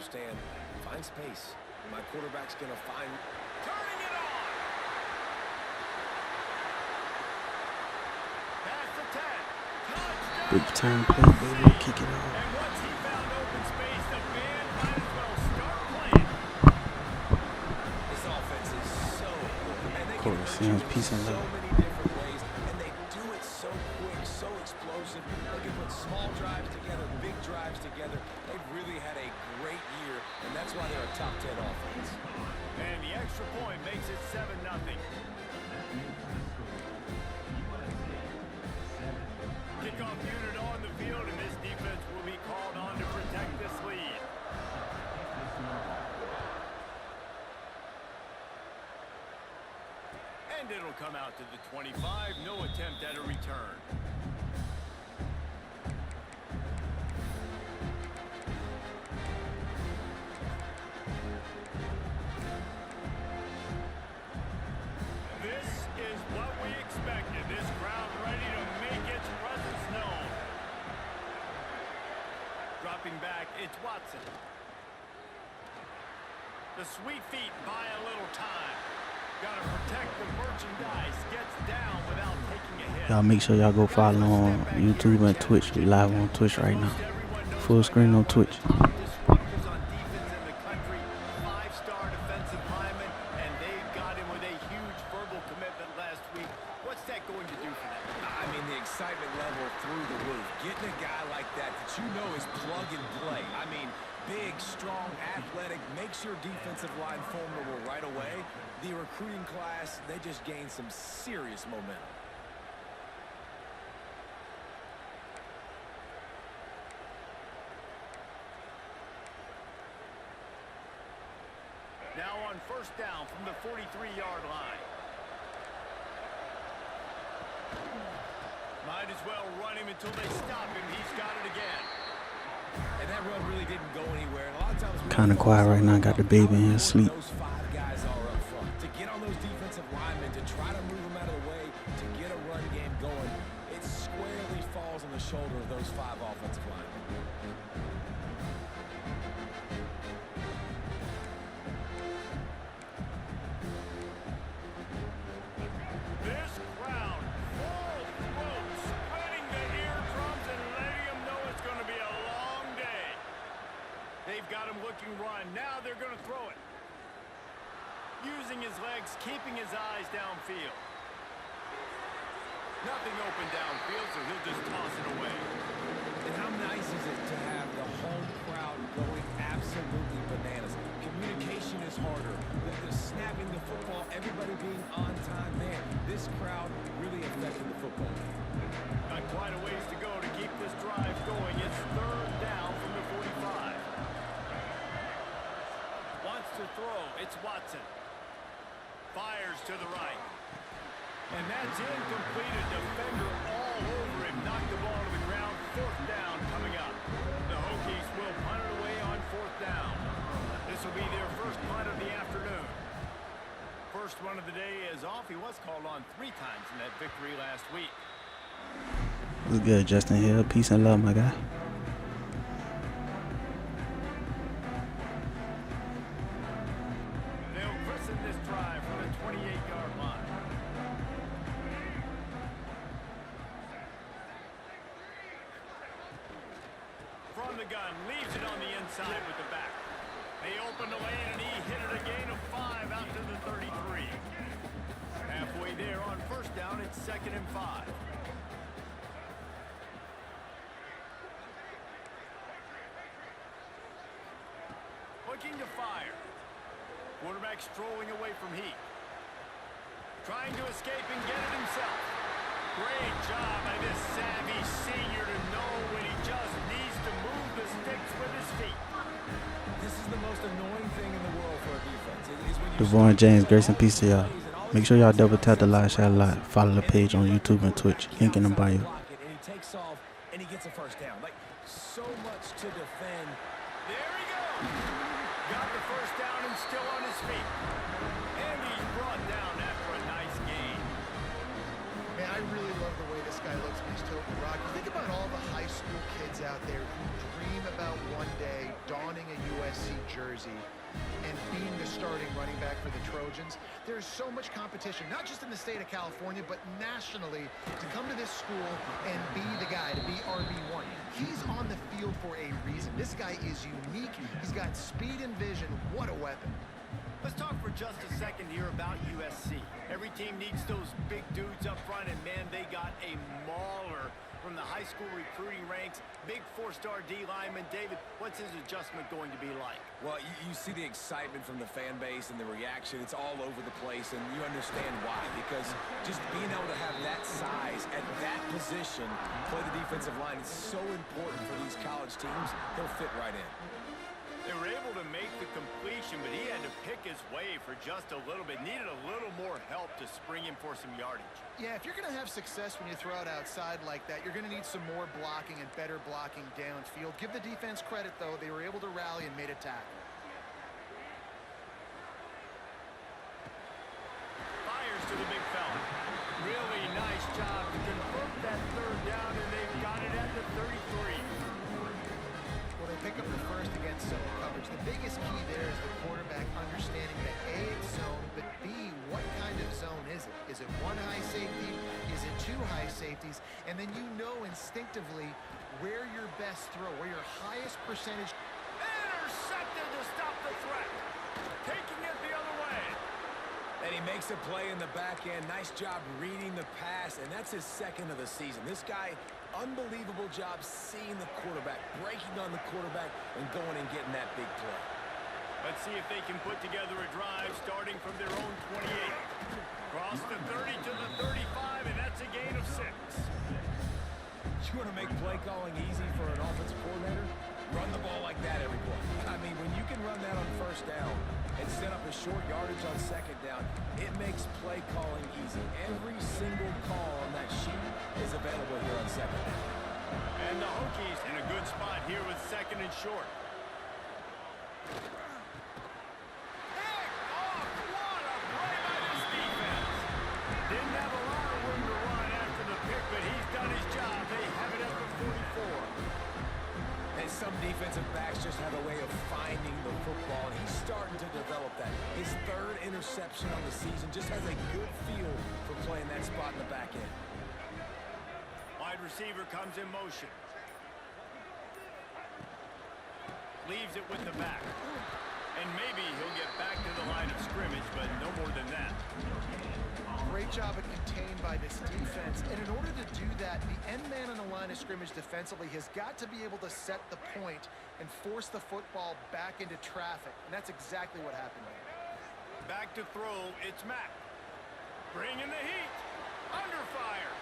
understand. Find space. My quarterback's going to find... Turning it on! Pass the 10. Big time play, baby. Kick it off. And once he found open space, the man might as well start playing. This offense is so good. And they can Quarterfinals, peace and so love. many different ways. And they do it so quick, so explosive. They can put small drives together, big drives together. They've really had a great year, and that's why they're a top 10 offense. And the extra point makes it 7-0. Kickoff unit on the field, and this defense will be called on to protect this lead. And it'll come out to the 25. No attempt at a return. This is what we expected. This crowd ready to make its presence known. Dropping back, it's Watson. The sweet feet buy a little time. Gotta protect the merchandise. Gets down without taking a hit. Y'all make sure y'all go follow on YouTube and Twitch. We live on Twitch right now. Full screen on Twitch. Disruptors on defense in the country. 5-star defensive lineman, and they got him with a huge verbal commitment last week. What's that going to do for them? I mean, the excitement level through the roof. Getting a guy like that you know is plug and play. I mean, big, strong, athletic, makes your defensive line formidable right away. The recruiting class, they just gained some serious momentum. Now on first down from the 43-yard line. Might as well run him until they stop him. He's got it again. And that run really didn't go anywhere. A lot of times Kind of quiet right now. Got the baby in his sleep. those 5 guys are up front. To get on those defensive linemen, to try to move them out of the way, to get a run game going, it squarely falls on the shoulder of those 5 offensive linemen. This crowd, full throat, spreading the eardrums and letting them know it's going to be a long day. They've got him looking run. Now they're going to throw it. Using his legs, keeping his eyes downfield. Nothing open downfield, so he'll just toss it away. And how nice is it to have the home crowd going absolutely bananas? Communication is harder. The snapping the football, everybody being on time there. This crowd really affecting the football game. Got quite a ways to go to keep this drive going. It's 3rd down from the 45. Wants to throw. It's Watson. Fires to the right. And that's incomplete. A defender all over him. Knocked the ball to the ground. 4th down coming up. The Hokies will punt it away on 4th down. This will be their first punt of the afternoon. First one of the day is off. He was called on 3 times in that victory last week. What's good, Justin Hill? Peace and love, my guy. They'll christen this drive from the 28-yard line. From the gun, leaves it on the inside with the back. They open the lane, and he hit it a gain of 5 out to the 33. Halfway there on first down, it's 2nd and 5. Looking to fire. Quarterback strolling away from heat. Trying to escape and get it himself. Great job by this savvy senior to know when he just needs to move the sticks with his feet. This is the most annoying thing in the world for a defense. It is when you Devon James, grace and peace to y'all. Make sure y'all double tap the live share live. Follow the page on YouTube and Twitch. Link in the bio. And he takes off and he gets a first down. Like, so much to defend. There he goes. Got the first down and still on his feet. And he's brought down after a nice gain. Man, I really love the way this guy looks when he's toting the rock. You think about all the high school kids out there who dream about one day donning a USC running back for the Trojans. There's so much competition, not just in the state of California, but nationally, to come to this school and be the guy, to be RB1. He's on the field for a reason. This guy is unique. He's got speed and vision. What a weapon. Let's talk for just a second here about USC. Every team needs those big dudes up front, and man, they got a mauler from the high school recruiting ranks. Big four-star D lineman. David, what's his adjustment going to be like? Well, you see the excitement from the fan base and the reaction. It's all over the place, and you understand why. Because just being able to have that size at that position, play the defensive line, is so important for these college teams. He'll fit right in. They were able to make the completion, but he had to pick his way for just a little bit. Needed a little more help to spring him for some yardage. Yeah, if you're going to have success when you throw it outside like that, you're going to need some more blocking and better blocking downfield. Give the defense credit, though. They were able to rally and made a tackle. Fires to the big fella. Really nice job to convert that third down, and they've got it at the 33. Well, they pick up the first against zone coverage. The biggest key there is the quarterback understanding that A, it's zone, but B, what kind of zone is it? Is it one high safety? Is it two high safeties? And then you know instinctively where your best throw, where your highest percentage. Intercepted to stop the threat. Taking it the other way. And he makes a play in the back end. Nice job reading the pass, and that's his second of the season. This guy, unbelievable job seeing the quarterback, breaking on the quarterback, and going and getting that big play. Let's see if they can put together a drive starting from their own 28. Cross the 30 to the 35, and that's a gain of 6. You want to make play calling easy for an offensive coordinator? Run the ball like that every play. I mean, when you can run that on first down and set up a short yardage on second down, it makes play calling easy. Every single call on that sheet is available here on second down. And the Hokies in a good spot here with second and short. What a play by this defense. Didn't have a lot of room to run after the pick, but he's done his job. They have it at the 44. And some defensive backs just have a way of finding the football, and he's starting to develop that. His third interception on the season just has a good feel for playing that spot in the back end. Wide receiver comes in motion. Leaves it with the back. And maybe he'll get back to the line of scrimmage, but no more than that. Great job of contained by this defense. And in order to do that, the end man on the line of scrimmage defensively has got to be able to set the point and force the football back into traffic. And that's exactly what happened there. Back to throw, it's Mack. Bringing the heat. Under fire.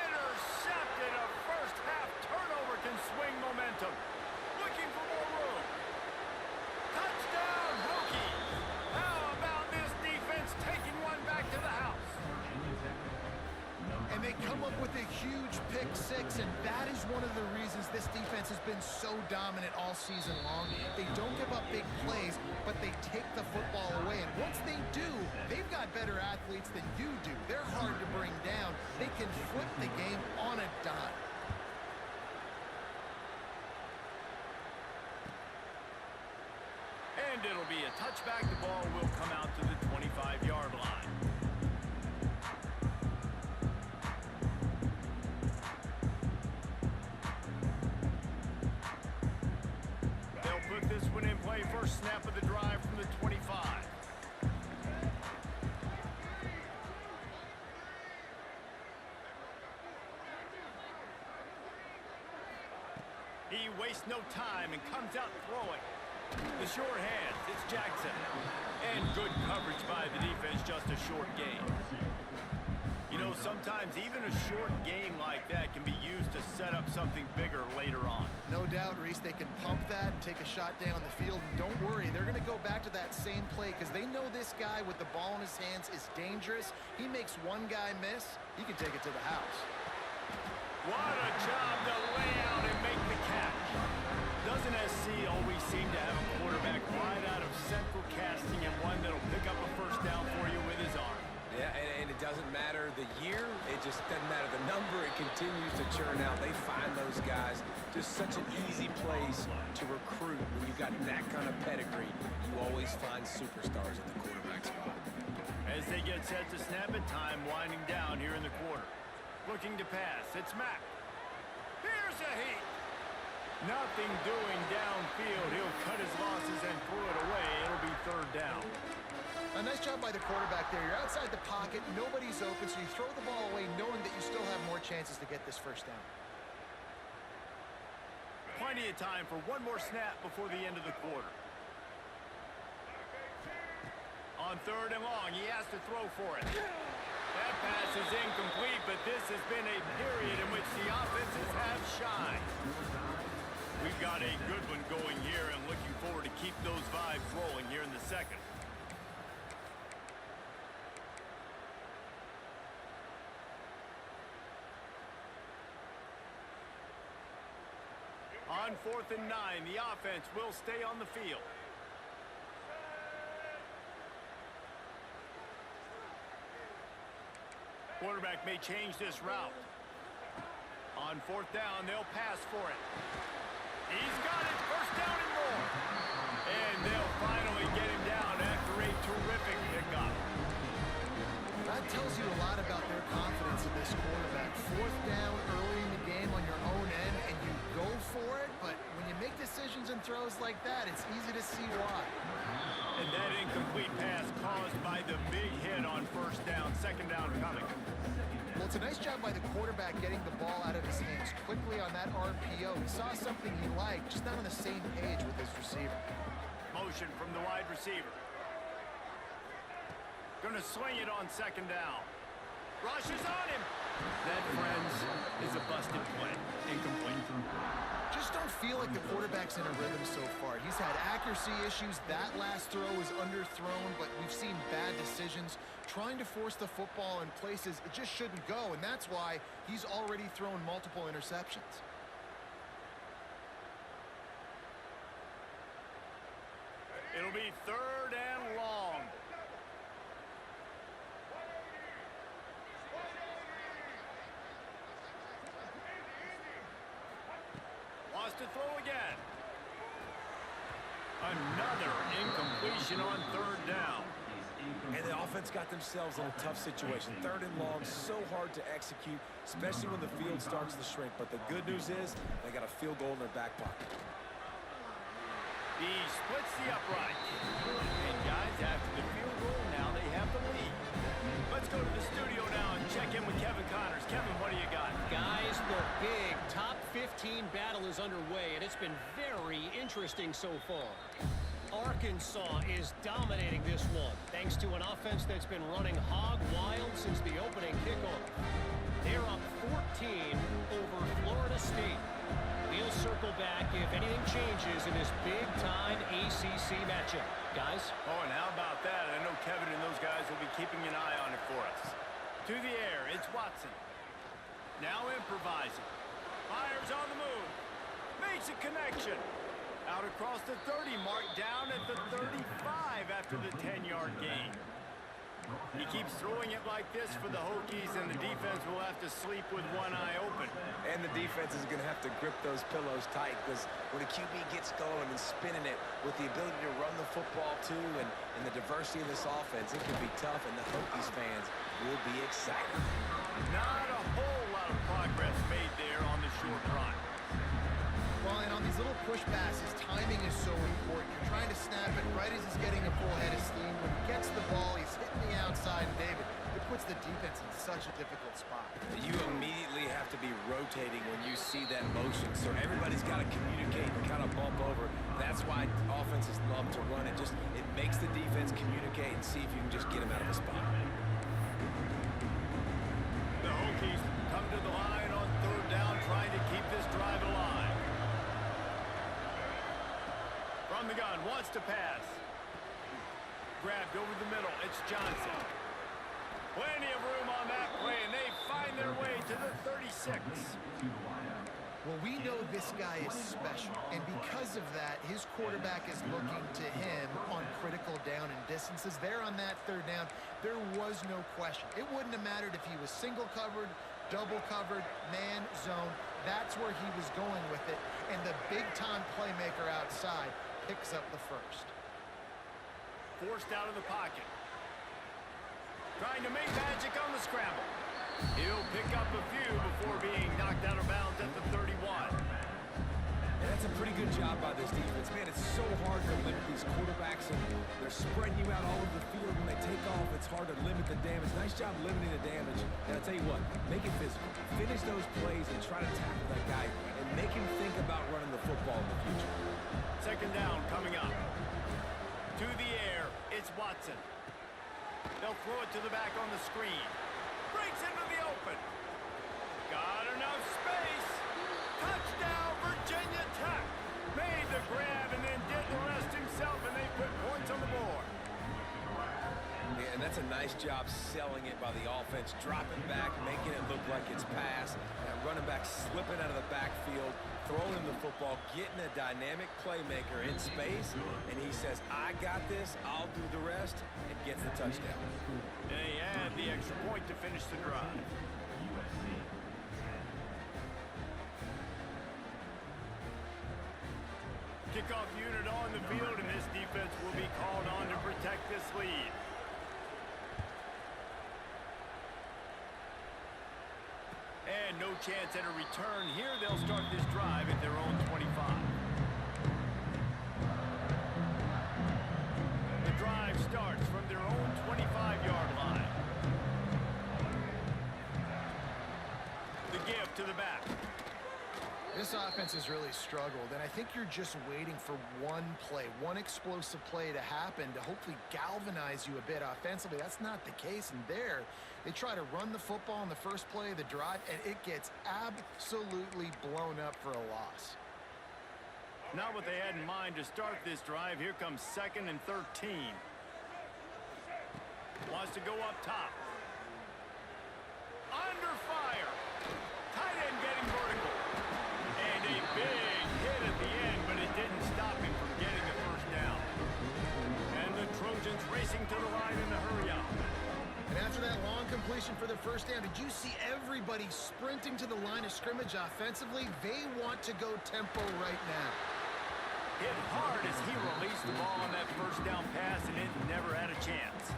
Intercepted. A first half turnover can swing momentum. Looking for more room. Touchdown, Hokies. How about this defense taking one back to the house? And they come up with a huge pick six, and that is one of the reasons this defense has been so dominant all season long. They don't give up big plays, but they take the football away. And once they do, they've got better athletes than you do. They're hard to bring down. They can flip the game on a dime. And it'll be a touchback. The ball will come out to the 25-yard line. They'll put this one in play. First snap of the drive from the 25. He wastes no time and comes out throwing. The short hands, it's Jackson. And good coverage by the defense, just a short gain. You know, sometimes even a short game like that can be used to set up something bigger later on. No doubt, Reese, they can pump that and take a shot down the field. And don't worry, they're going to go back to that same play because they know this guy with the ball in his hands is dangerous. He makes one guy miss, he can take it to the house. What a job to lay out and make the catch. Doesn't SC always seem to have a quarterback right out of central casting and one that'll pick up a first down for you with his arm? Yeah, and it doesn't matter the the year, it just doesn't matter the number. It continues to churn out. They find those guys. Just such an easy place to recruit. When you've got that kind of pedigree, you always find superstars at the quarterback spot. As they get set to snap it, time winding down here in the quarter. Looking to pass. It's Mack. Here's a heat. Nothing doing downfield. He'll cut his losses and throw it away. It'll be third down. A nice job by the quarterback there. You're outside the pocket. Nobody's open, so you throw the ball away knowing that you still have more chances to get this first down. Plenty of time for one more snap before the end of the quarter. On third and long, he has to throw for it. That pass is incomplete, but this has been a period in which the offenses have shined. We've got a good one going here and looking forward to keep those vibes rolling here in the second. On 4th and 9, the offense will stay on the field. Quarterback may change this route. On 4th down, they'll pass for it. He's got it, first down and more. And they'll finally get him down after a terrific pickup. That tells you a lot about their confidence in this quarterback. 4th down early in the game on your own end, and you go for it, but when you make decisions and throws like that, it's easy to see why. And that incomplete pass caused by the big hit on first down, second down coming. Well, it's a nice job by the quarterback getting the ball out of his hands quickly on that RPO. He saw something he liked, just not on the same page with his receiver. Motion from the wide receiver. Gonna swing it on second down. Rushes on him. That, friends, is a busted play. Incomplete. Just don't feel like the quarterback's in a rhythm so far. He's had accuracy issues. That last throw was underthrown, but we've seen bad decisions. Trying to force the football in places it just shouldn't go, and that's why he's already thrown multiple interceptions. It'll be third and long. Wants to throw again. Another incompletion on third down. And the offense got themselves in a tough situation. Third and long, so hard to execute, especially when the field starts to shrink. But the good news is they got a field goal in their back pocket. He splits the upright. And guys, after the field goal, now they have the lead. Let's go to the studio now and check in with Kevin Connors. Kevin, what do you got? Guys, the big top 15 battle is underway, and it's been very interesting so far. Arkansas is dominating this one, thanks to an offense that's been running hog wild since the opening kickoff. They're up 14 over Florida State. We'll circle back if anything changes in this big-time ACC matchup. Guys? Oh, and how about that? I know Kevin and those guys will be keeping an eye on it for us. To the air, it's Watson. Now improvising. Fires on the move. Makes a connection. Out across the 30 mark, down at the 35 after the 10-yard gain. He keeps throwing it like this for the Hokies, and the defense will have to sleep with one eye open. And the defense is going to have to grip those pillows tight, because when a QB gets going and spinning it with the ability to run the football too, and the diversity of this offense, it can be tough, and the Hokies fans will be excited. Not a whole lot of progress made there on the short run. Well, and on these little push passes, timing is so important. You're trying to snap it right as he's getting a full head of steam. When he gets the ball, he's hitting the outside, and David, it puts the defense in such a difficult spot. You immediately have to be rotating when you see that motion, so everybody's got to communicate and kind of bump over. That's why offenses love to run it. It makes the defense communicate and see if you can just get him out of a spot. The Hokies come to the line on third down, trying to keep this drive alive. From the gun, wants to pass. Grabbed over the middle, it's Johnson. Plenty of room on that play, and they find their way to the 36. Well, we know this guy is special, and because of that, his quarterback is looking to him on critical down and distances. There on that third down, there was no question. It wouldn't have mattered if he was single covered, double covered, man, zone. That's where he was going with it, and the big-time playmaker outside picks up the first. Forced out of the pocket. Trying to make magic on the scramble. He'll pick up a few before being knocked out of bounds at the 31. And that's a pretty good job by this defense. Man, it's so hard to limit these quarterbacks, and they're spreading you out all over the field. When they take off, it's hard to limit the damage. Nice job limiting the damage. And I'll tell you what, make it physical. Finish those plays and try to tackle that guy and make him think about running the football in the future. Second down coming up. To the air, it's Watson. They'll throw it to the back on the screen. Breaks into the open. Got enough space. Touchdown, Virginia Tech. Made the grab and then did the rest himself, and they put points on the board. Yeah, and that's a nice job selling it by the offense, dropping back, making it look like it's pass. That running back slipping out of the backfield, throwing him the football, getting a dynamic playmaker in space, and he says, I got this, I'll do the rest, and gets the touchdown. They add the extra point to finish the drive. Kickoff unit on the field, and this defense will be called on to protect this lead. And no chance at a return here. They'll start this drive at their own 25. The drive starts from their own 25-yard line. The give to the back. This offense has really struggled, and I think you're just waiting for one play, one explosive play to happen to hopefully galvanize you a bit offensively. That's not the case, and there, they try to run the football in the first play of the drive, and it gets absolutely blown up for a loss. Not what they had in mind to start this drive. Here comes 2nd and 13. Wants to go up top. Under fire. Tight end getting vertical. And a big hit at the end, but it didn't stop him from getting the first down. And the Trojans racing to the line in the hurry-up. And after that long completion for the first down, did you see everybody sprinting to the line of scrimmage offensively? They want to go tempo right now. Hit hard as he released the ball on that first down pass, and it never had a chance.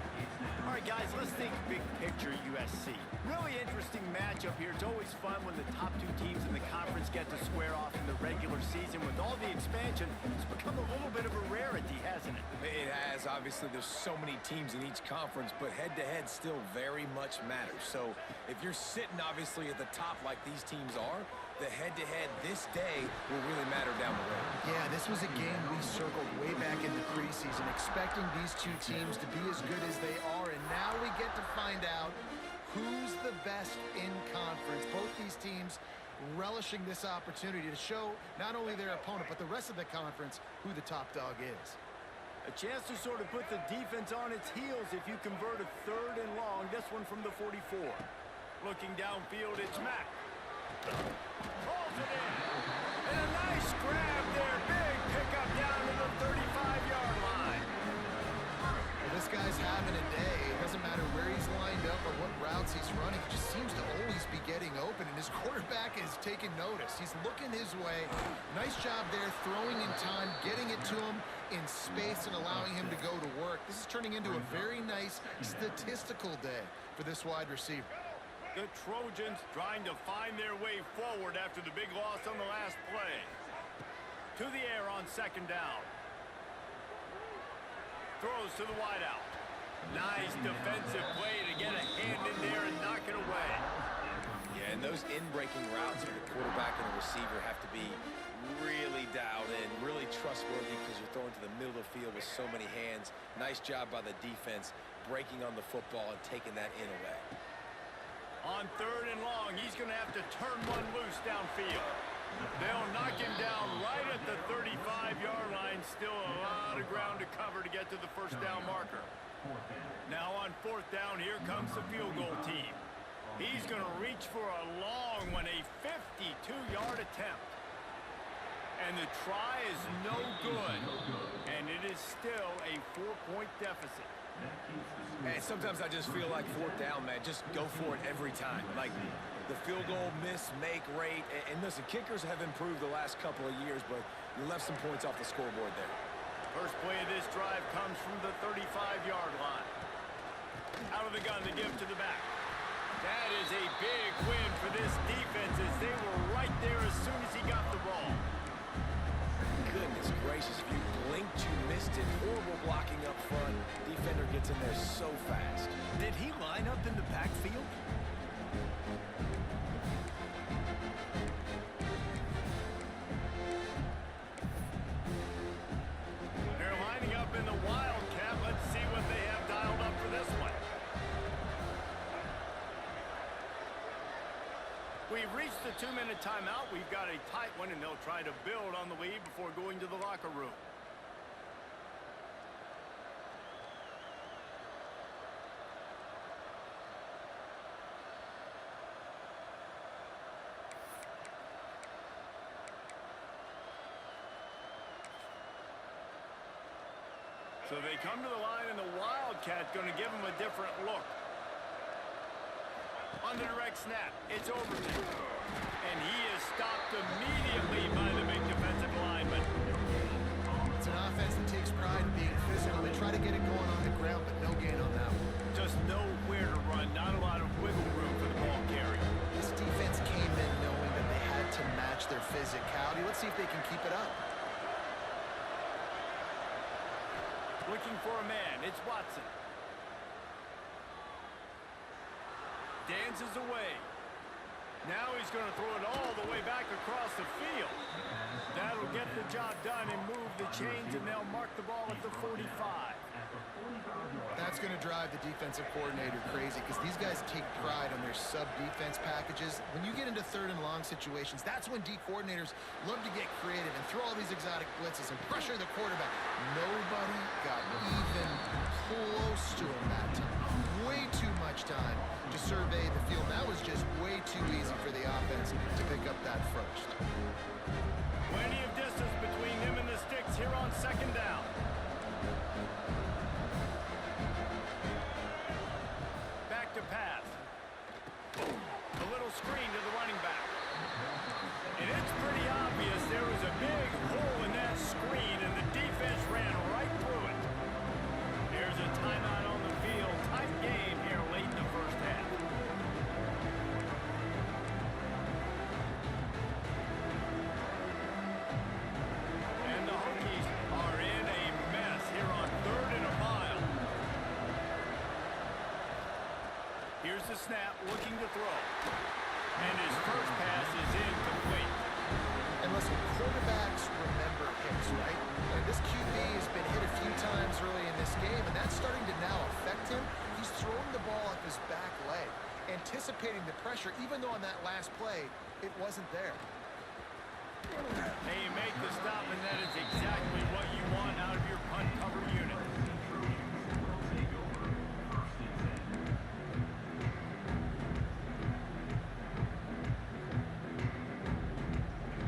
All right, guys, let's think big picture USC. Really interesting matchup here. It's always fun when the top two teams in the conference get to square off in the regular season. With all the expansion, it's become a little bit of a rarity, hasn't it? It has. Obviously, there's so many teams in each conference, but head-to-head still very much matters. So if you're sitting, obviously, at the top like these teams are, the head-to-head this day will really matter down the road. Yeah, this was a game we circled way back in the preseason, expecting these two teams to be as good as they are, and now we get to find out who's the best in conference. Both these teams relishing this opportunity to show not only their opponent, but the rest of the conference who the top dog is. A chance to sort of put the defense on its heels if you convert a 3rd and long. This one from the 44. Looking downfield, it's Mack. Calls it in. And a nice grab there. Big pickup down to the 35-yard line. Well, this guy's having a day. It doesn't matter where he's lined up or what routes he's running. He just seems to always be getting open, and his quarterback is taking notice. He's looking his way. Nice job there, throwing in time, getting it to him in space and allowing him to go to work. This is turning into a very nice statistical day for this wide receiver. The Trojans trying to find their way forward after the big loss on the last play. To the air on 2nd down. Throws to the wideout. Nice defensive play to get a hand in there and knock it away. Yeah, and those in-breaking routes for the quarterback and the receiver have to be really dialed in, really trustworthy, because you're throwing to the middle of the field with so many hands. Nice job by the defense breaking on the football and taking that in away. On 3rd and long, he's going to have to turn one loose downfield. They'll knock him down right at the 35-yard line. Still a lot of ground to cover to get to the first down marker. Now on 4th down, here comes the field goal team. He's going to reach for a long one, a 52-yard attempt. And the try is no good. And it is still a 4-point deficit. And sometimes I just feel like fourth down, man. Just go for it every time. Like the field goal miss, make rate. And listen, kickers have improved the last couple of years, but you left some points off the scoreboard there. First play of this drive comes from the 35-yard line. Out of the gun to give to the back. That is a big win for this defense as they were right there as soon as he got the ball. Goodness gracious, if you blinked, you missed it. Horrible blocking up front. Defender gets in there so fast. Did he line up in the backfield? They're lining up in the Wildcat. Let's see what they have dialed up for this one. We've reached the 2-minute timeout. We've got a tight one, and they'll try to build on the lead before going to the locker room. So they come to the line, and the Wildcat going to give them a different look. On the direct snap, it's Overton. And he is stopped immediately by the big defensive lineman. It's an offense that takes pride in being physical. They try to get it going on the ground, but no gain on that one. Just nowhere to run, not a lot of wiggle room for the ball carrier. This defense came in knowing that they had to match their physicality. Let's see if they can keep it up. Looking for a man, it's Watson. Dances away. Now he's going to throw it all the way back across the field. That'll get the job done and move the chains, and they'll mark the ball at the 45. That's going to drive the defensive coordinator crazy because these guys take pride on their sub-defense packages. When you get into third and long situations, that's when D coordinators love to get creative and throw all these exotic blitzes and pressure the quarterback. Nobody got even close to him that time. Way too much time to survey the field. That was just way too easy for the offense to pick up that first. Plenty of distance between him and the sticks here on second down. Back to pass. A little screen to the running back. And it's pretty obvious there was a big hole in that screen, and the defense ran right through it. There's a timeout on the field. Tight game here late in the first half. And the Hokies are in a mess here on 3rd and a mile. Here's the snap, looking to throw. And his first pass is incomplete. And listen, quarterbacks remember hits, right? And this QB has been hit a few times early in this game, and that's starting to now affect him. He's throwing the ball off his back leg, anticipating the pressure, even though on that last play, it wasn't there. Hey, you make the stop, and that is exactly what you want out of your punt cover unit.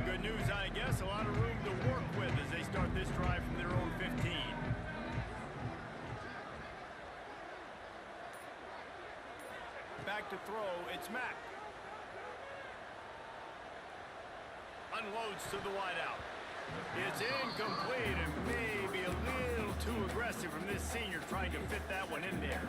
Good news, I guess. A lot of room to work with as they start this drive from their own 15. Back to throw, it's Mack. Unloads to the wideout. It's incomplete and maybe a little too aggressive from this senior trying to fit that one in there.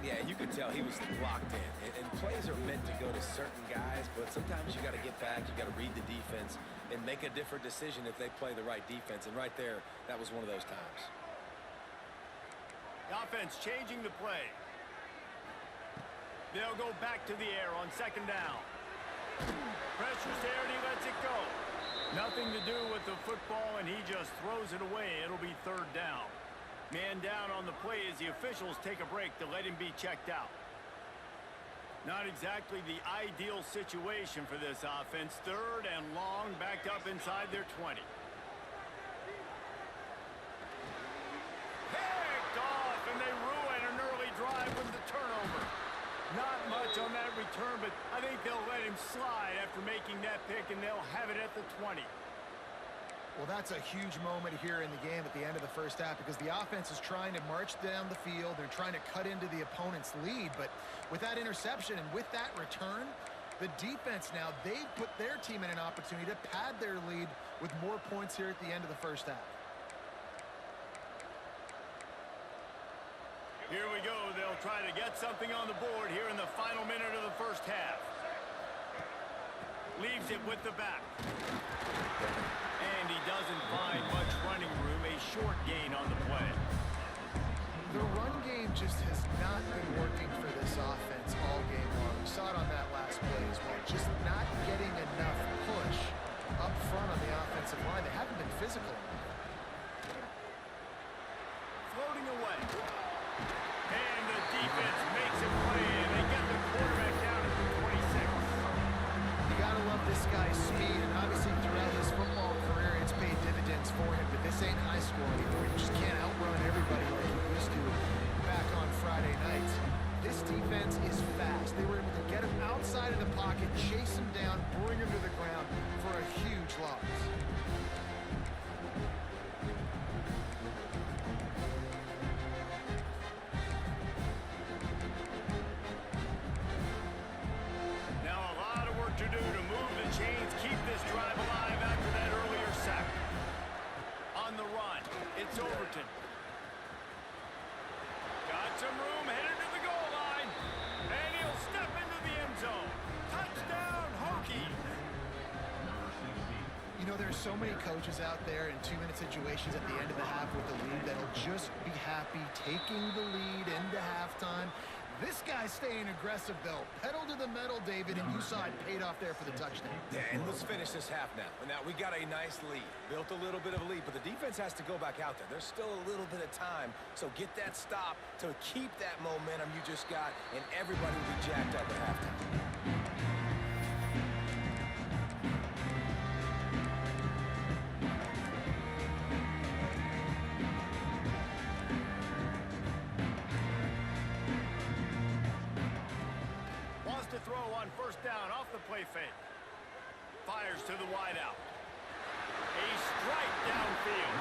Yeah, you could tell he was locked in. And plays are meant to go to certain guys, but sometimes you got to get back, you got to read the defense, and make a different decision if they play the right defense. And right there, that was one of those times. The offense changing the play. They'll go back to the air on second down. Pressure's there and he lets it go. Nothing to do with the football, and he just throws it away. It'll be 3rd down. Man down on the play as the officials take a break to let him be checked out. Not exactly the ideal situation for this offense. 3rd and long, backed up inside their 20. Picked off, and they ruin an early drive with the turnover. Not much on that return, but I think they'll let him slide after making that pick, and they'll have it at the 20. Well, that's a huge moment here in the game at the end of the first half because the offense is trying to march down the field. They're trying to cut into the opponent's lead, but with that interception and with that return, the defense now, they've put their team in an opportunity to pad their lead with more points here at the end of the first half. Here we go. They'll try to get something on the board here in the final minute of the first half. Leaves it with the back. And he doesn't find much running room. A short gain on the play. The run game just has not been working for this offense all game long. We saw it on that last play as well. Just not getting enough push up front on the offensive line. They haven't been physical. Floating away. And the defense makes it play, and they get the quarterback down at the 26. You gotta love this guy's speed, and obviously throughout his football career, it's paid dividends for him, but this ain't high school anymore. You just can't outrun everybody like you used to back on Friday nights. This defense is fast. They were able to get him outside of the pocket, chase him down, bring him to the ground for a huge loss. To do to move the chains, keep this drive alive after that earlier sack. On the run, it's Overton. Got some room, headed to the goal line. And he'll step into the end zone. Touchdown, Hokies! You know, there's so many coaches out there in 2-minute situations at the end of the half with the lead that'll just be happy taking the lead into halftime. This guy's staying aggressive, though. Pedal to the metal, David, and you saw it paid off there for the touchdown. Yeah, and let's finish this half now. Now, we got a nice lead. Built a little bit of a lead, but the defense has to go back out there. There's still a little bit of time, so get that stop to keep that momentum you just got, and everybody will be jacked up at halftime. To throw on first down off the play fake. Fires to the wideout. A strike downfield.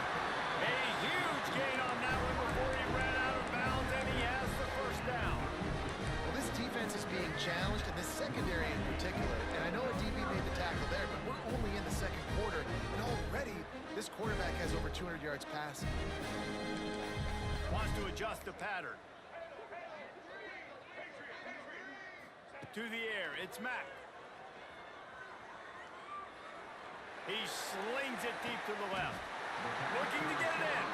A huge gain on that one before he ran out of bounds, and he has the first down. Well, this defense is being challenged, and this secondary in particular. And I know a DB made the tackle there, but we're only in the second quarter, and already this quarterback has over 200 yards passing. Wants to adjust the pattern. To the air, it's Mack. He slings it deep to the left. Looking to get it in.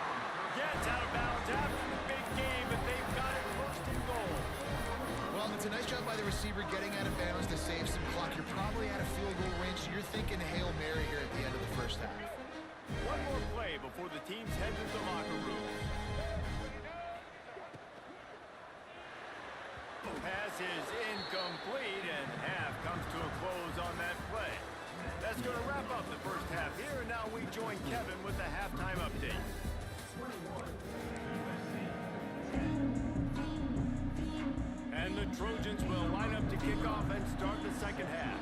Gets out of bounds after the big game, but they've got it first and goal. Well, it's a nice job by the receiver getting out of bounds to save some clock. You're probably out of field goal range, so you're thinking Hail Mary here at the end of the first half. One more play before the teams head to the locker room. Pass is incomplete, and half comes to a close on that play. That's going to wrap up the first half here, and now we join Kevin with the halftime update. And the Trojans will line up to kick off and start the second half.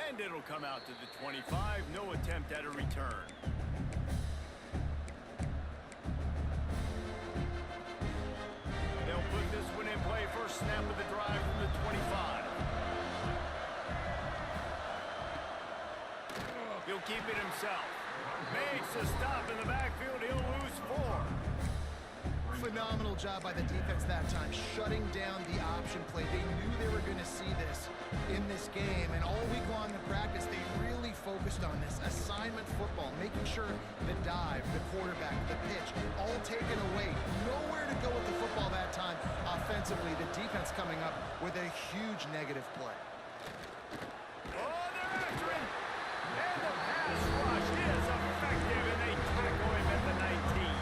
And it'll come out to the 25, no attempt at a return. They'll put this one in play. First snap of the drive from the 25. He'll keep it himself. Makes a stop in the backfield. He'll lose 4. Phenomenal job by the defense that time, shutting down the option play. They knew they were going to see this in this game, and all week long in practice, they really focused on this assignment football, making sure the dive, the quarterback, the pitch, all taken away. Nowhere to go with the football that time offensively. The defense coming up with a huge negative play. Oh, they're after him. And the pass rush is effective, and they tackle him at the 19.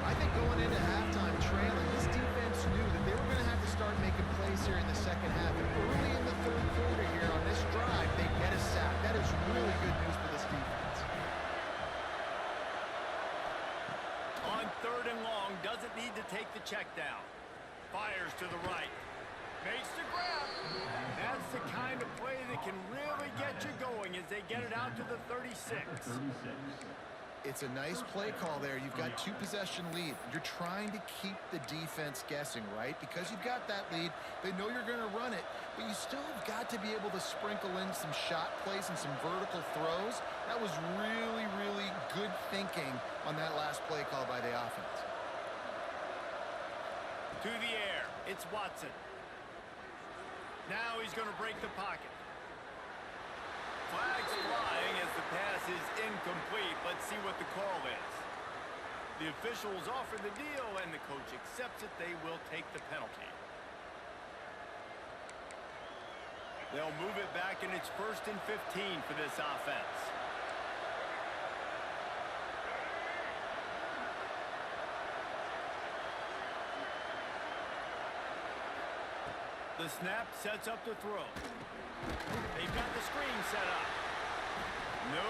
I think going into halftime trailing, this defense knew that they were going to have to start making plays here in the second half. And early in the third quarter here on this drive, they get a sack. That is really good news for this defense. On third and long, doesn't need to take the check down. Fires to the right. Makes the grab. That's the kind of play that can really get you going as they get it out to the 36. It's a nice play call there. You've got 2-possession lead. You're trying to keep the defense guessing, right? Because you've got that lead, they know you're going to run it, but you still have got to be able to sprinkle in some shot plays and some vertical throws. That was really, really good thinking on that last play call by the offense. To the air, it's Watson. Now he's going to break the pocket. Flags flying as the pass is incomplete. Let's see what the call is. The officials offer the deal, and the coach accepts it. They will take the penalty. They'll move it back, and it's 1st and 15 for this offense. The snap sets up the throw. They've got the screen set up. No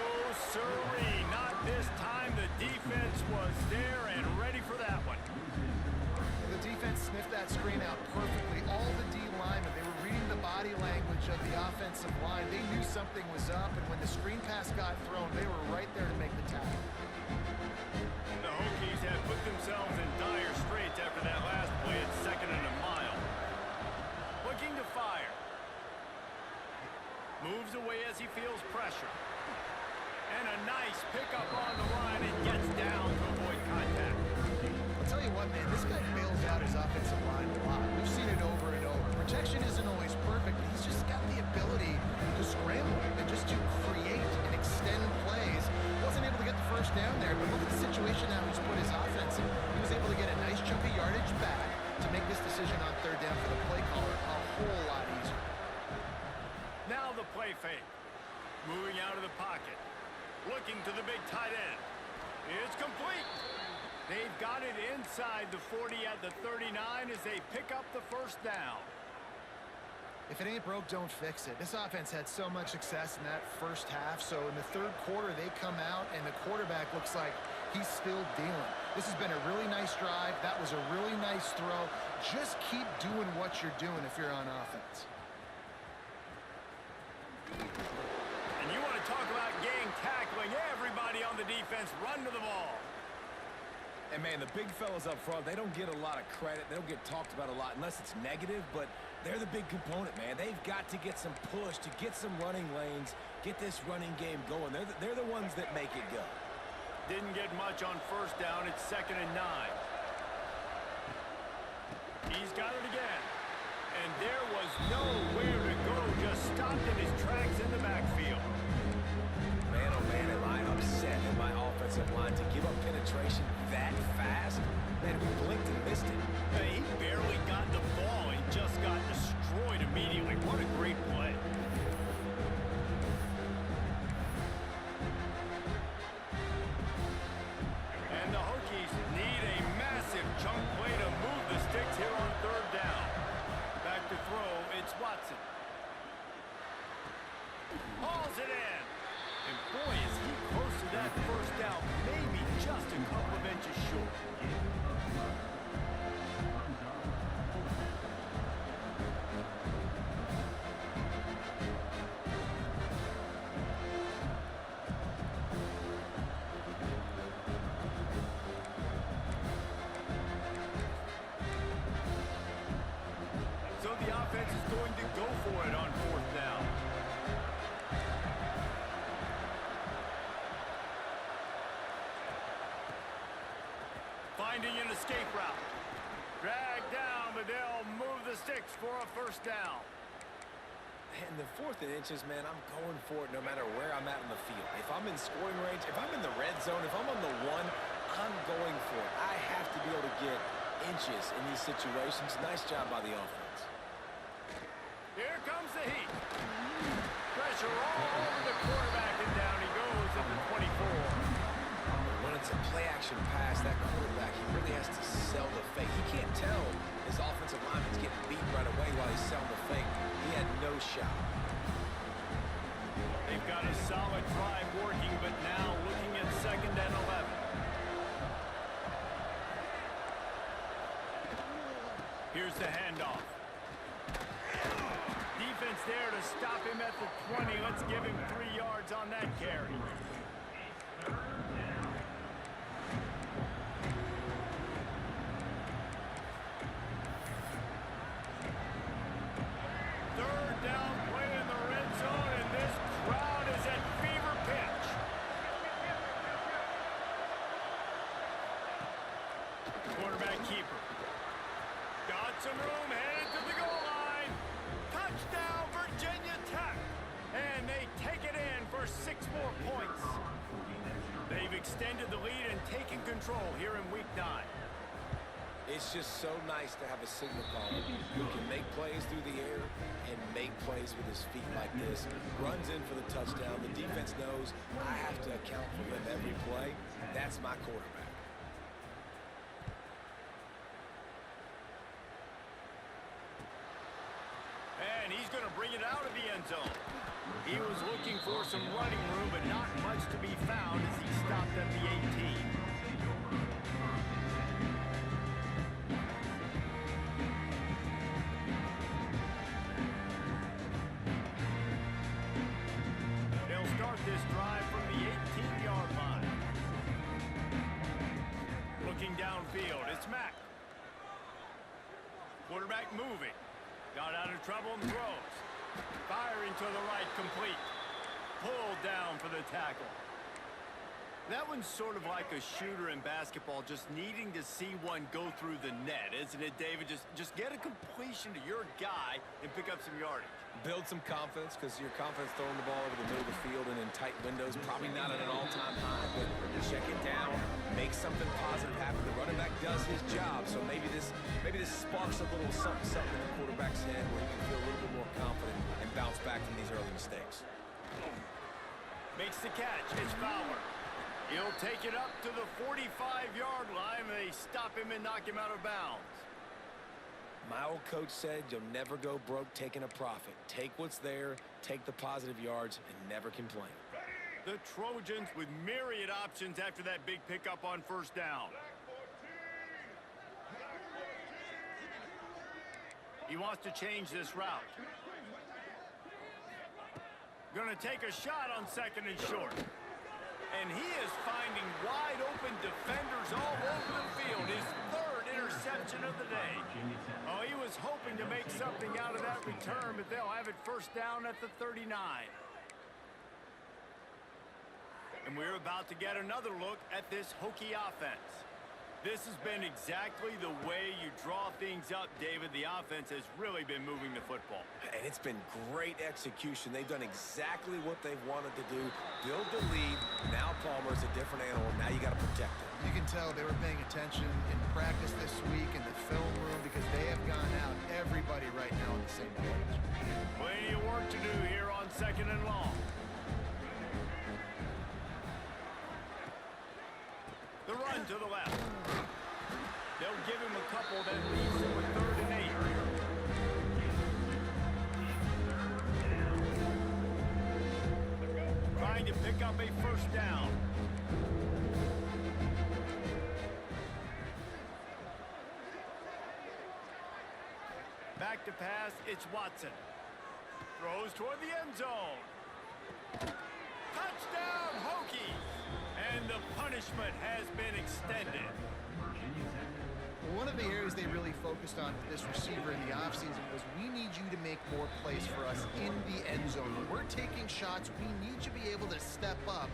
siree, not this time. The defense was there and ready for that one. The defense sniffed that screen out perfectly. All the D linemen, they were reading the body language of the offensive line. They knew something was up, and when the screen pass got thrown, they were right there to make the tackle. The Hokies have put themselves in dire straits after that last play at 2nd and a mile. Looking to fire. Moves away as he feels pressure. And a nice pickup on the line and gets down to avoid contact. I'll tell you what, man, this guy bails out his offensive line a lot. We've seen it over and over. Protection isn't always perfect, but he's just got the ability to scramble and just to create and extend plays. Wasn't able to get the first down there, but look at the situation now he's put his offense in. He was able to get a nice chunk of yardage back to make this decision on 3rd down for the play caller a whole lot easier. Now the play fake. Moving out of the pocket. Looking to the big tight end. It's complete. They've got it inside the 40 at the 39 as they pick up the 1st down. If it ain't broke, don't fix it. This offense had so much success in that first half, so in the 3rd quarter they come out and the quarterback looks like he's still dealing. This has been a really nice drive. That was a really nice throw. Just keep doing what you're doing if you're on offense. And you want to talk about gang tackling. Everybody on the defense run to the ball. And, man, the big fellas up front, they don't get a lot of credit. They don't get talked about a lot unless it's negative, but they're the big component, man. They've got to get some push, to get some running lanes, get this running game going. They're the ones that make it go. Didn't get much on 1st down. It's 2nd and 9. He's got it again. And there was nowhere to go. Just stopped in his tracks in the backfield. Man, oh man, am I upset in my offensive line to give up penetration that fast? Man, we blinked and missed it. Hey, he barely got the ball. He just got destroyed immediately. What a great play. And the Hokies need a massive chunk play to move the sticks here on 3rd down. Back to throw, it's Watson. Hauls it in. And boy, is he close to that 1st down. Maybe just a couple of inches short. So the offense is going to go for it on 4th down. Finding an escape route. Dragged down, but they'll move the sticks for a 1st down. And the 4th and inches, man, I'm going for it no matter where I'm at in the field. If I'm in scoring range, if I'm in the red zone, if I'm on the 1, I'm going for it. I have to be able to get inches in these situations. Nice job by the offense. Here comes the heat. Pressure all over the quarterback, and down he goes at the 24. When it's a play-action pass, that quarterback, he really has to sell the fake. He can't tell his offensive lineman's getting beat right away while he's selling the fake. He had no shot. They've got a solid drive working, but now looking at 2nd and 11. Here's the handoff. Defense there to stop him at the 20. Let's give him 3 yards on that carry. Third down play in the red zone, and this crowd is at fever pitch. Quarterback keeper. Got some room, headed to the goal line. Touchdown, Virginia Tech. And they take it in for 6 more points. They've extended the lead and taken control here in week 9. It's just so nice to have a signal caller who can make plays through the air and make plays with his feet like this. Runs in for the touchdown. The defense knows I have to account for him every play. That's my quarterback. And he's going to bring it out of the end zone. He was looking for some running room, but not much to be found as he stopped at the 18. They'll start this drive from the 18-yard line. Looking downfield, it's Mack. Quarterback moving. Got out of trouble and throws. Firing to the right, complete. Pulled down for the tackle. That one's sort of like a shooter in basketball, just needing to see one go through the net, isn't it, David? Just get a completion to your guy and pick up some yardage. Build some confidence, because your confidence throwing the ball over the middle of the field and in tight windows, probably not at an all-time high, but check it down, make something positive happen. The running back does his job, so maybe this sparks a little something in the quarterback's head where he can feel a little bit more confident and bounce back from these early mistakes. Makes the catch. It's Fowler. He'll take it up to the 45-yard line. They stop him and knock him out of bounds. My old coach said you'll never go broke taking a profit. Take what's there, take the positive yards, and never complain. The Trojans with myriad options after that big pickup on first down. He wants to change this route. Going to take a shot on 2nd and short. And he is finding wide open defenders all over the field. His 3rd interception of the day. Oh, he was hoping to make something out of that return, but they'll have it first down at the 39. And we're about to get another look at this Hokie offense. This has been exactly the way you draw things up, David. The offense has really been moving the football. And it's been great execution. They've done exactly what they've wanted to do. Build the lead. Now Palmer's a different animal. Now you got to protect him. You can tell they were paying attention in practice this week in the film room because they have gone out, everybody right now on the same page. Plenty of work to do here on 2nd and long. The run to the left. They'll give him a couple that leads to a 3rd and 8. Trying to pick up a first down. Back to pass, it's Watson. Throws toward the end zone. Touchdown, Hokies! And the punishment has been extended. One of the areas they really focused on with this receiver in the offseason was we need you to make more plays for us in the end zone. When we're taking shots, we need you to be able to step up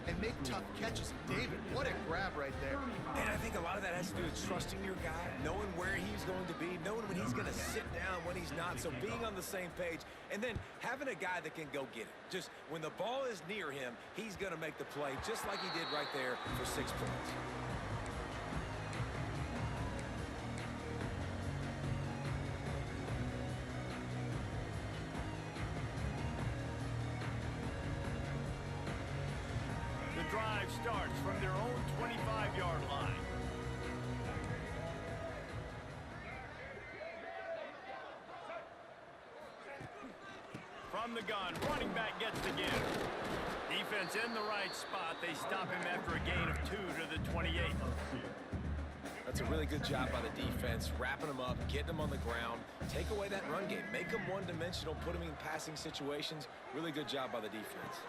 and make tough catches. David, what a grab right there. And I think a lot of that has to do with trusting your guy, knowing where he's going to be, knowing when he's going to sit down, when he's not. So being on the same page, and then having a guy that can go get it. Just when the ball is near him, he's going to make the play, just like he did right there for 6 points. Drive starts from their own 25-yard line. From the gun, running back gets the give. Defense in the right spot. They stop him after a gain of 2 to the 28. It's a really good job by the defense, wrapping them up, getting them on the ground, take away that run game, make them one-dimensional, put them in passing situations. Really good job by the defense.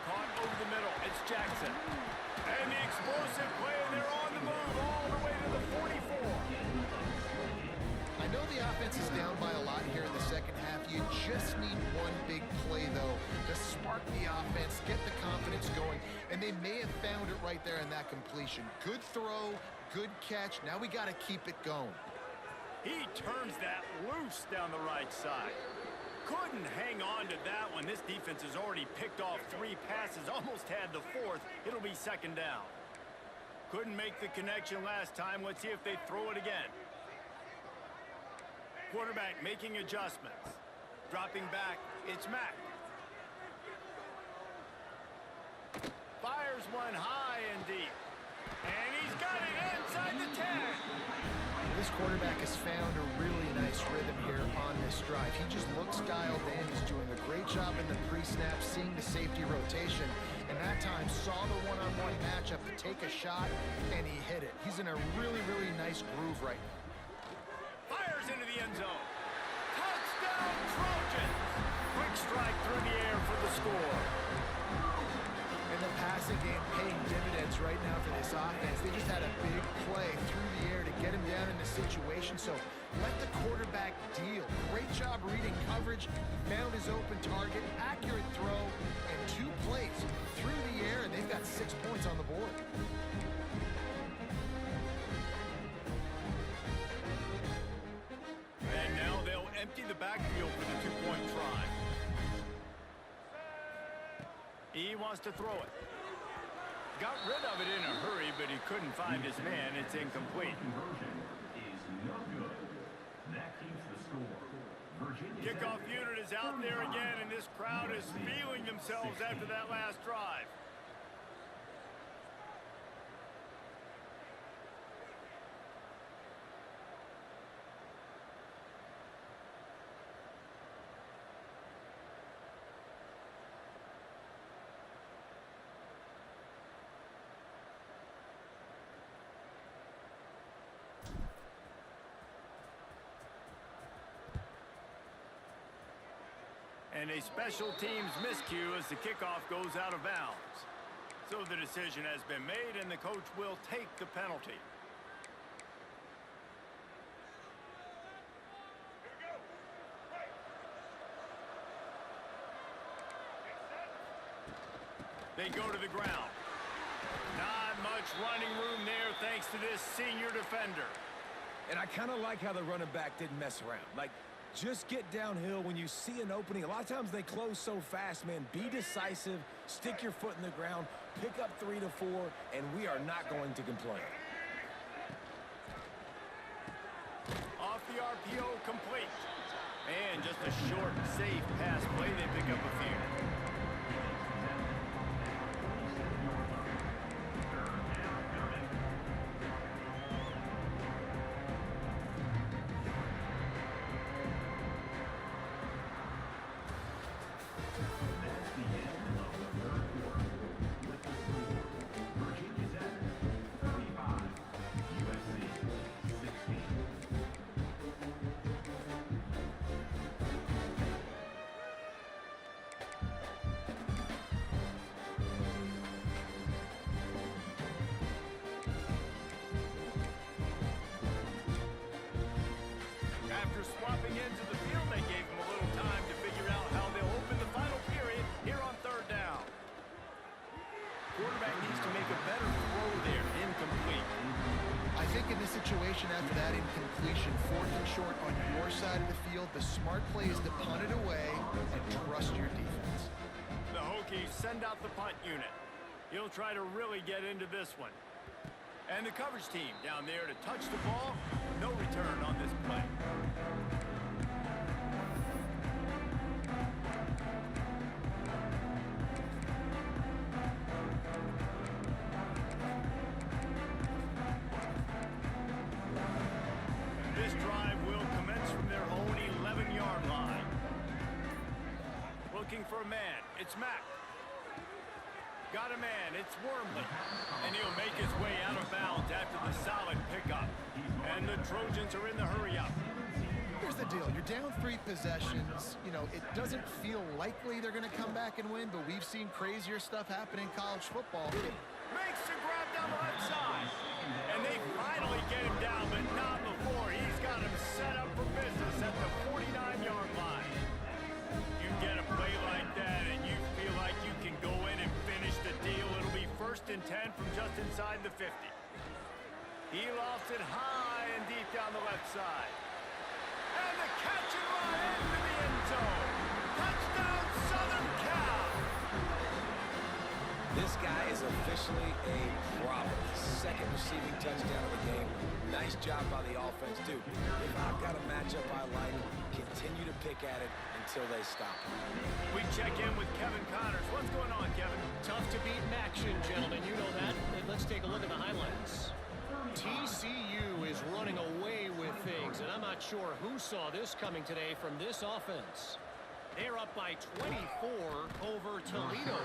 Caught over the middle. It's Jackson. And the explosive play, and they're on the move all the way to the 44. I know the offense is down by a lot here in the second half. You just need one big play, though, to spark the offense, get the confidence going, and they may have found it right there in that completion. Good throw, good catch. Now we got to keep it going. He turns that loose down the right side. Couldn't hang on to that one. This defense has already picked off 3 passes, almost had the 4th. It'll be second down. Couldn't make the connection last time. Let's see if they throw it again. Quarterback making adjustments. Dropping back, it's Mack. Fires one high and deep. And he's got it inside the 10. This quarterback has found a really nice rhythm here on this drive. He just looks dialed in. He's doing a great job in the pre-snap, seeing the safety rotation, and that time saw the one-on-one matchup to take a shot, and he hit it. He's in a really, really nice groove right now. Fires into the end zone. Touchdown, Trojans! Quick strike through the air for the score. And the passing game paying dividends right now for this offense. They just had a big play through the air to get him down in the situation. So let the quarterback deal. Great job reading coverage. Found his open target, accurate throw, and 2 plays through the air, and they've got 6 points on the board. And now they'll empty the backfield for the 2-point try. He wants to throw it. Got rid of it in a hurry, but he couldn't find his man. It's incomplete. Kickoff unit is out there again, and this crowd is feeling themselves after that last drive. And a special teams miscue as the kickoff goes out of bounds. So the decision has been made, and the coach will take the penalty. They go to the ground. Not much running room there thanks to this senior defender. And I kind of like how the running back didn't mess around. Like, just get downhill when you see an opening. A lot of times they close so fast, man. Be decisive, stick your foot in the ground, pick up 3 to 4, and we are not going to complain. Off the RPO, complete. And just a short, safe pass play. They pick up a few. After swapping into the field, they gave him a little time to figure out how they'll open the final period here on 3rd down. Quarterback needs to make a better throw there. Incomplete. I think in this situation, after that incompletion, 4th and short on your side of the field, the smart play is to punt it away and trust your defense. The Hokies send out the punt unit. He'll try to really get into this one. And the coverage team down there to touch the ball. No return on this play. This drive will commence from their own 11-yard line. Looking for a man. It's Mack. Got a man. It's Wormley. And he'll make his way out of bounds after the solid pickup. And the Trojans are in the hurry-up. Here's the deal. You're down 3 possessions. You know, it doesn't feel likely they're going to come back and win, but we've seen crazier stuff happen in college football. Makes the grab down the left side. And they finally get him down, but not before. He's got him set up for business at the 49-yard line. You get a play like that, and you feel like you can go in and finish the deal. It'll be 1st and 10 from just inside the 50. He lofts it high and deep down the left side. And the catch and run into the end zone. Touchdown, Southern Cal. This guy is officially a problem. 2nd receiving touchdown of the game. Nice job by the offense, too. If I've got a matchup I like, continue to pick at it until they stop. We check in with Kevin Connors. What's going on, Kevin? Tough to beat in action, gentlemen. You know that. Let's take a look at the highlights. TCU is running away with things, and I'm not sure who saw this coming today from this offense. They're up by 24 over Toledo.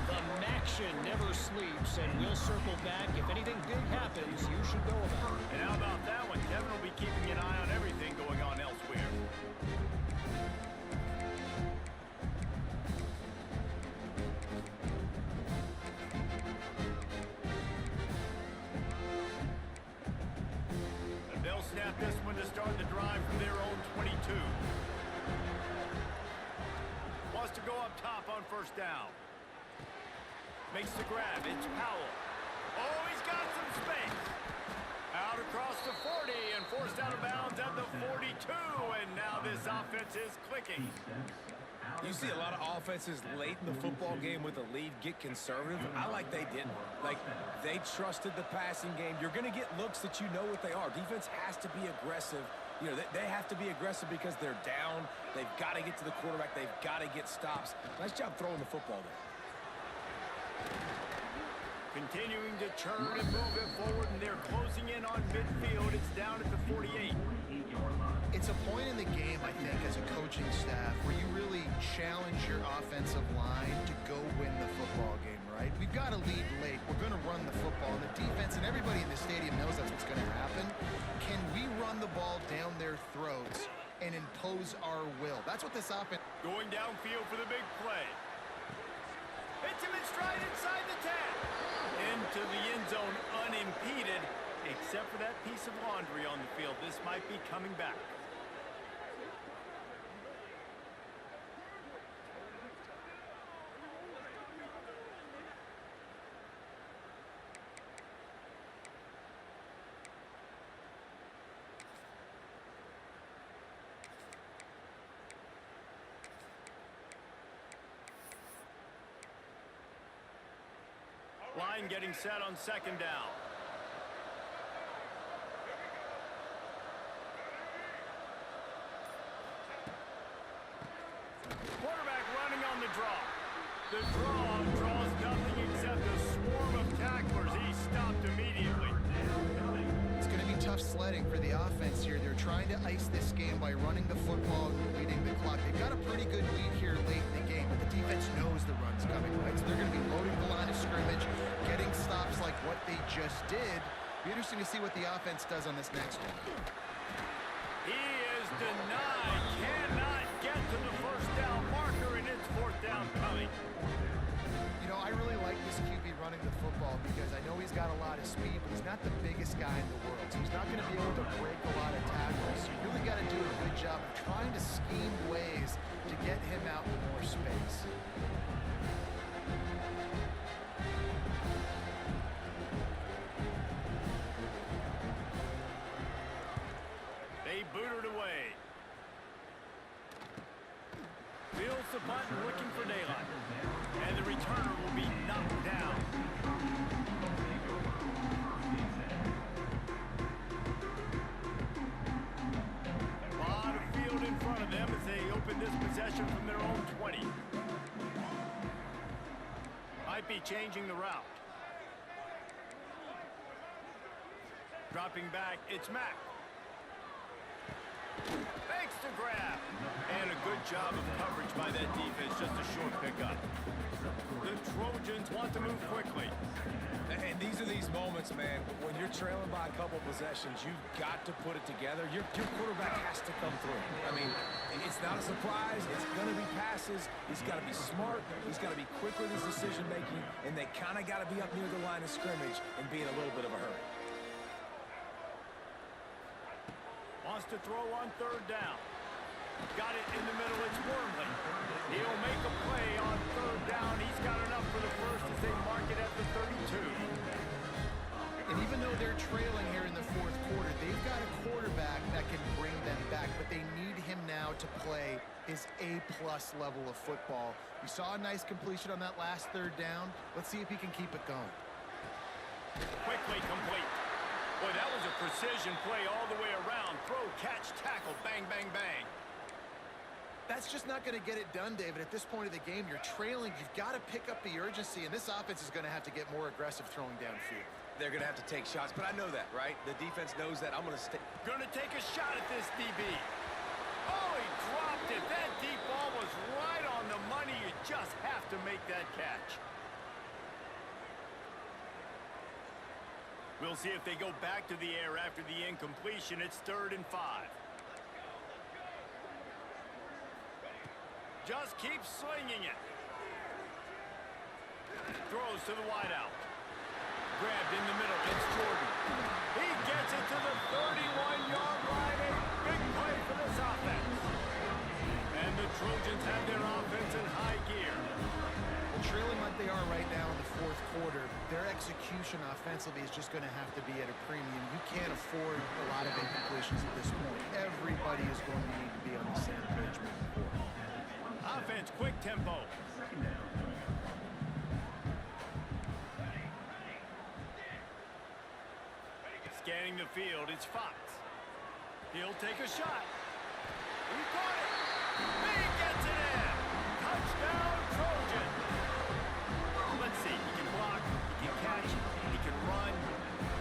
The Maction never sleeps, and we'll circle back. If anything big happens, you should know about it. And how about that one? Kevin will be keeping an eye on everything going on elsewhere. They'll snap this one to start the drive from their own 22. Wants to go up top on 1st down. Makes the grab. It's Powell. Oh, he's got some space. Out across the 40 and forced out of bounds at the 42. And now this offense is clicking. You see a lot of offenses late in the football game with a lead get conservative. I like they didn't. Like, they trusted the passing game. You're going to get looks that you know what they are. Defense has to be aggressive. You know, they have to be aggressive because they're down. They've got to get to the quarterback. They've got to get stops. Nice job throwing the football there. Continuing to churn and move it forward, and they're closing in on midfield. It's down at the 48. It's a point in the game, I think, as a coaching staff, where you really challenge your offensive line to go win the football game, right? We've got to lead late. We're going to run the football. The defense and everybody in the stadium knows that's what's going to happen. Can we run the ball down their throats and impose our will? That's what this offense... Going downfield for the big play. Hits him in stride inside the 10. Into the end zone unimpeded, except for that piece of laundry on the field. This might be coming back. Line getting set on 2nd down. Quarterback running on the draw. The draw draws nothing except a swarm of tacklers. He's stopped immediately. It's going to be tough sledding for the offense here. They're trying to ice this game by running the football and leading the clock. They've got a pretty good lead here late in the game, but the defense knows the run's coming, right? So they're going to be loading the line of scrimmage, getting stops like what they just did. Be interesting to see what the offense does on this next one. He is denied. Cannot get to the 1st down marker, and it's 4th down coming. You know, I really like this QB running the football because I know he's got a lot of speed, but he's not the biggest guy in the world. So he's not going to be able to break a lot of tackles. So you really got to do a good job of trying to scheme ways to get him out in more space. They booted away. Fields the punt, looking for daylight. And the returner will be knocked down. A lot of field in front of them as they open this possession from their own 20. Might be changing the route. Dropping back, it's Mack. Makes the grab. And a good job of coverage by that defense. Just a short pickup. The Trojans want to move quickly. And these are these moments, man, when you're trailing by a couple possessions, you've got to put it together. Your quarterback has to come through. I mean, it's not a surprise. It's going to be passes. He's got to be smart. He's got to be quick with his decision-making, and they kind of got to be up near the line of scrimmage and be in a little bit of a hurry. Wants to throw on third down. Got it in the middle. It's Wormley. He'll make a play on third down. He's got enough for the first as they mark it at the 32. And even though they're trailing here in the fourth quarter, they've got a quarterback that can bring them back, but they need him now to play his A-plus level of football. We saw a nice completion on that last third down. Let's see if he can keep it going. Quickly complete. Boy, that was a precision play all the way around. Throw, catch, tackle, bang, bang, bang. That's just not going to get it done, David. At this point of the game, you're trailing. You've got to pick up the urgency, and this offense is going to have to get more aggressive throwing downfield. They're going to have to take shots, but I know that, right? The defense knows that. I'm going to stay. Going to take a shot at this DB. Oh, he dropped it. That deep ball was right on the money. You just have to make that catch. We'll see if they go back to the air after the incompletion. It's 3rd and 5. Just keep slinging it. Throws to the wideout. Grabbed in the middle. It's Jordan. He gets it to the 31-yard line. A big play for this offense. And the Trojans have their offense in high gear. Trailing like they are right now in the fourth quarter, their execution offensively is just going to have to be at a premium. You can't afford a lot of incompletions at this point. Everybody is going to need to be on the same page moving forward. Offense, quick tempo. Scanning the field, it's Fox. He'll take a shot. He caught it. He gets it in. Touchdown, Trojan. Let's see, he can block, he can catch, he can run.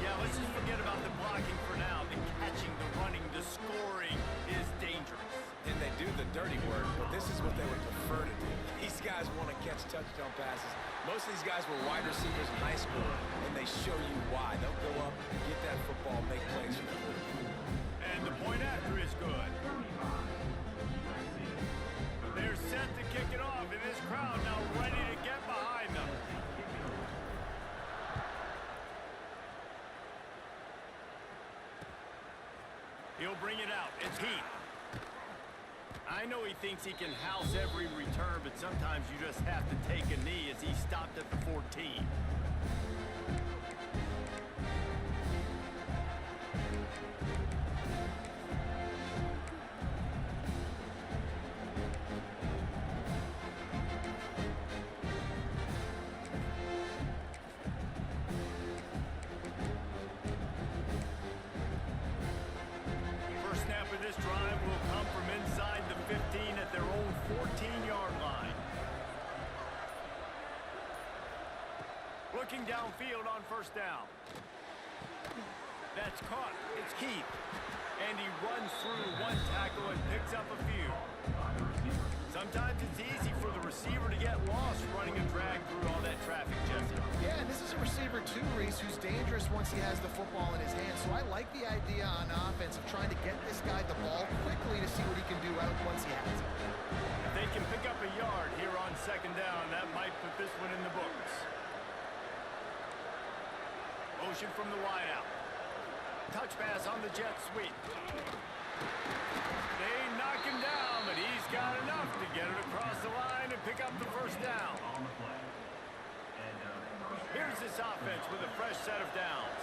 Yeah, let's just forget about the blocking for now. The catching, the running, the scoring is dangerous. And they do the dirty work, but this is what they would prefer to do. These guys want to catch touchdown passes. Most of these guys were wide receivers in high school, and they show you why. They'll go up, get that football, make plays for the quarterback. And the point after is good. They're set to kick it off, and this crowd now ready to get behind them. He'll bring it out. It's Heath. I know he thinks he can house every return, but sometimes you just have to take a knee as he stopped at the 14. First snap of this drive will come from inside the 15 at their own 14-yard line. Looking downfield on first down. That's caught. It's Keith. And he runs through one tackle and picks up a few. Sometimes it's easy for the receiver to get lost running a drag through all that traffic, Jesse. Yeah, and this is a receiver too, Reese, who's dangerous once he has the football in his hands. So I like the idea on offense of trying to get this guy the ball quickly to see what he can do out once he has it. If they can pick up a yard here on second down, that might put this one in the books. Motion from the wideout. Touch pass on the jet sweep. They knock him down, but he's got enough to get it across the line and pick up the first down. Here's this offense with a fresh set of downs.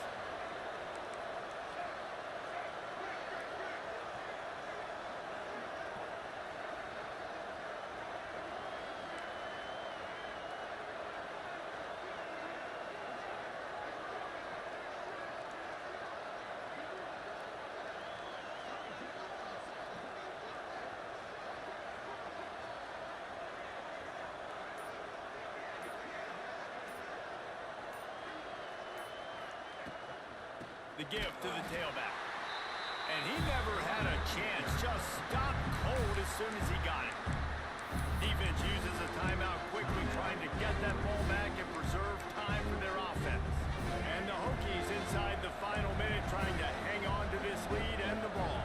The give to the tailback. And he never had a chance. Just stopped cold as soon as he got it. Defense uses a timeout quickly, trying to get that ball back and preserve time for their offense. And the Hokies inside the final minute trying to hang on to this lead and the ball.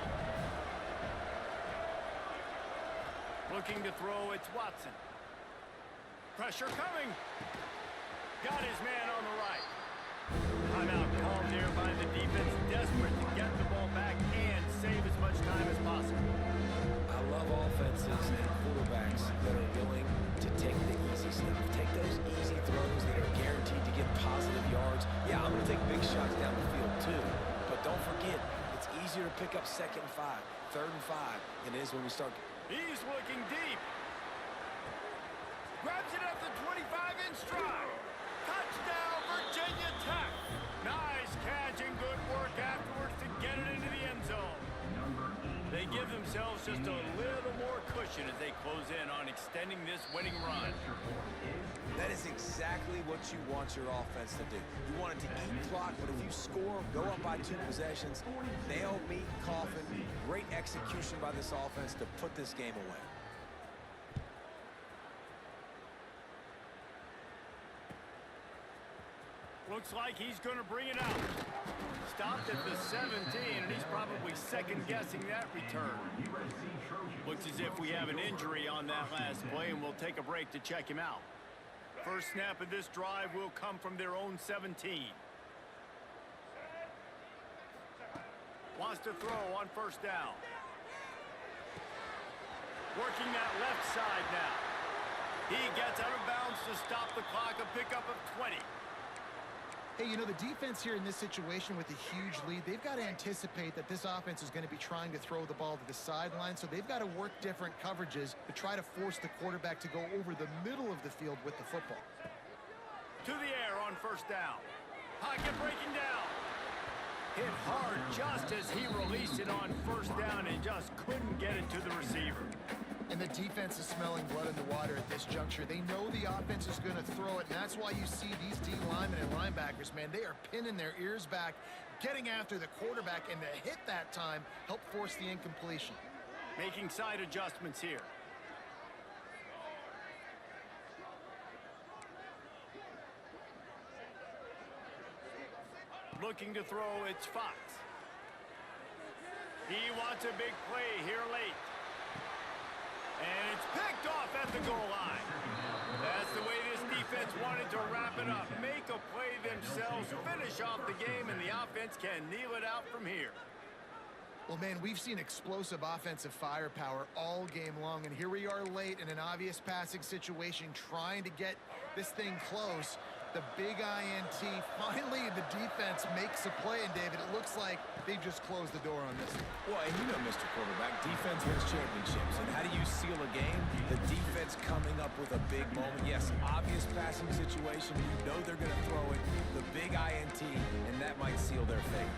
Looking to throw, it's Watson. Pressure coming. Got his man on the right. Timeout called there by the defense, desperate to get the ball back and save as much time as possible. I love offenses and quarterbacks that are willing to take the easy stuff. Take those easy throws that are guaranteed to get positive yards. Yeah, I'm going to take big shots down the field too. But don't forget, it's easier to pick up 2nd and 5, 3rd and 5 than it is when we start. He's looking deep. Grabs it at the 25 in stride. Touchdown, Virginia Tech. Nice catch and good work afterwards to get it into the end zone. They give themselves just a little more cushion as they close in on extending this winning run. That is exactly what you want your offense to do. You want it to eat clock, but if you score, go up by 2 possessions, nail, meet, coffin. Great execution by this offense to put this game away. Looks like he's going to bring it out. Stopped at the 17, and he's probably second-guessing that return. Looks as if we have an injury on that last play, and we'll take a break to check him out. First snap of this drive will come from their own 17. Wants to throw on 1st down. Working that left side now. He gets out of bounds to stop the clock, a pickup of 20. Hey, you know, the defense here in this situation with a huge lead, they've got to anticipate that this offense is going to be trying to throw the ball to the sideline, so they've got to work different coverages to try to force the quarterback to go over the middle of the field with the football. To the air on 1st down. Pocket breaking down. Hit hard just as he released it on 1st down and just couldn't get it to the receiver. And the defense is smelling blood in the water at this juncture. They know the offense is going to throw it, and that's why you see these D linemen and linebackers, man, they are pinning their ears back, getting after the quarterback, and the hit that time helped force the incompletion. Making side adjustments here. Looking to throw, it's Fox. He wants a big play here late. And it's picked off at the goal line. That's the way this defense wanted to wrap it up. Make a play themselves, finish off the game, and the offense can kneel it out from here. Well, man, we've seen explosive offensive firepower all game long, and here we are late in an obvious passing situation trying to get this thing close. The big INT, finally the defense makes a play, and David, it looks like they've just closed the door on this. Well, and you know, Mr. Quarterback, defense wins championships. And how do you seal a game? The defense coming up with a big moment. Yes, obvious passing situation. You know they're going to throw it. The big INT, and that might seal their fate.